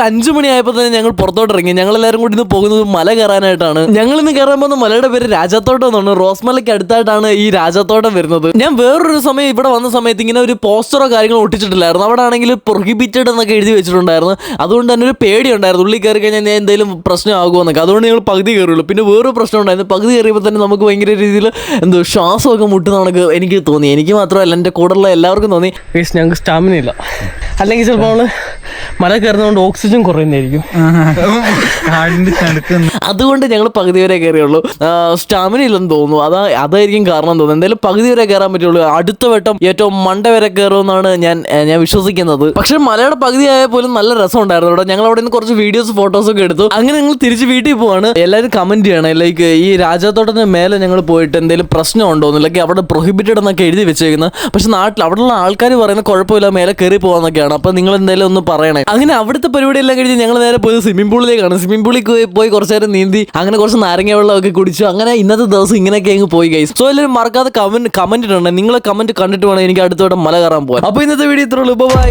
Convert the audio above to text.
ഒരു 5 മണിയായപ്പോൾ തന്നെ ഞങ്ങൾ പുറത്തോട്ട് ഇറങ്ങി. ഞങ്ങളെല്ലാവരും കൂടി ഇന്ന് പോകുന്നത് മല കയറാനായിട്ടാണ്. ഞങ്ങൾ ഇന്ന് കയറാൻ പോകുന്ന മലയുടെ പേര് രാജാത്തോട്ടം എന്നാണ്. റോസ്മലയ്ക്ക് അടുത്തായിട്ടാണ് ഈ രാജാത്തോട്ടം വരുന്നത്. ഞാൻ വേറൊരു സമയം ഇവിടെ വന്ന സമയത്ത് ഇങ്ങനെ ഒരു പോസ്റ്ററോ കാര്യങ്ങളോ ഒട്ടിച്ചിട്ടില്ലായിരുന്നു. അവിടെ ആണെങ്കിൽ പ്രൊഹിബിറ്റഡ് എന്നൊക്കെ എഴുതി വെച്ചിട്ടുണ്ടായിരുന്നു. അതുകൊണ്ട് തന്നെ ഒരു പേടി ഉണ്ടായിരുന്നു, ഉള്ളിൽ കയറി കഴിഞ്ഞാൽ ഞാൻ എന്തെങ്കിലും പ്രശ്നമാകുമെന്നൊക്കെ. അതുകൊണ്ട് ഞങ്ങൾ പകുതി കയറുള്ളൂ. പിന്നെ വേറൊരു പ്രശ്നം ഉണ്ടായിരുന്നു, പകുതി കയറിയപ്പോൾ തന്നെ നമുക്ക് ഭയങ്കര രീതിയിൽ ശ്വാസമൊക്കെ മുട്ടുന്നതൊക്കെ എനിക്ക് തോന്നി. എനിക്ക് മാത്രമല്ല, എൻ്റെ കൂടെയുള്ള എല്ലാവർക്കും തോന്നി. ഞങ്ങൾക്ക് സ്റ്റാമിന ഇല്ല, അല്ലെങ്കിൽ ചിലപ്പോൾ നമ്മൾ മല കയറുന്നതുകൊണ്ട് ഓക്സിജൻ കുറയുന്നതായിരിക്കും. അതുകൊണ്ട് ഞങ്ങൾ പകുതി വരെ കയറിയുള്ളൂ. സ്റ്റാമിന ഇല്ലെന്ന് തോന്നുന്നു, അതായിരിക്കും കാരണം തോന്നുന്നു. എന്തായാലും പകുതി വരെ കയറാൻ പറ്റുള്ളൂ. അടുത്ത വട്ടം ഏറ്റവും മണ്ട വരെ കയറുമെന്നാണ് ഞാൻ വിശ്വസിക്കുന്നത്. പക്ഷെ മലയുടെ പകുതി ആയാൽ പോലും നല്ല രസം ഉണ്ടായിരുന്നു ഇവിടെ. ഞങ്ങൾ അവിടെ നിന്ന് കുറച്ച് വീഡിയോസ് ഫോട്ടോസൊക്കെ എടുത്തു. അങ്ങനെ ഞങ്ങൾ തിരിച്ച് വീട്ടിൽ പോവാണ്. എല്ലാവരും കമന്റ് ചെയ്യണം, ലൈക്ക് ഈ രാജാത്തോട്ടത്തിന് മേലെ ഞങ്ങൾ പോയിട്ട് എന്തെങ്കിലും പ്രശ്നമുണ്ടോ എന്ന്. ലൈക്ക് അവിടെ പ്രൊഹിബിറ്റഡ് എന്നൊക്കെ എഴുതി വെച്ചേക്കുന്നത്. പക്ഷെ നാട്ടിൽ അവിടെയുള്ള ആൾക്കാർ പറയുന്നത് കുഴപ്പമില്ല, മേലെ കയറി പോകാന്നൊക്കെയാണ്. അപ്പോൾ നിങ്ങൾ എന്തായാലും ഒന്ന് പറയണേ. അങ്ങനെ അവിടുത്തെ പരിപാടി എല്ലാം കഴിഞ്ഞ് ഞങ്ങൾ നേരെ പോയത് സ്വിമ്മിംഗ് പൂളിലേക്കാണ്. സ്വിമ്മിംഗ് പൂളിൽ പോയി കുറച്ച് നേരം നീന്തി, അങ്ങനെ കുറച്ച് നാരങ്ങ വെള്ളമൊക്കെ കുടിച്ചു. അങ്ങനെ ഇന്നത്തെ ദിവസം ഇങ്ങനെയൊക്കെ അങ്ങ് പോയി ഗൈസ്. സോ എല്ലാവരും മറക്കാതെ കമന്റ് ഇടണം. നിങ്ങളെ കമന്റ് കണ്ടിട്ട് വേണം എനിക്ക് അടുത്തോടെ മല കയറാൻ പോകാൻ. അപ്പോൾ ഇന്നത്തെ വീഡിയോ ഇത്രയുള്ളൂ. ബൈ.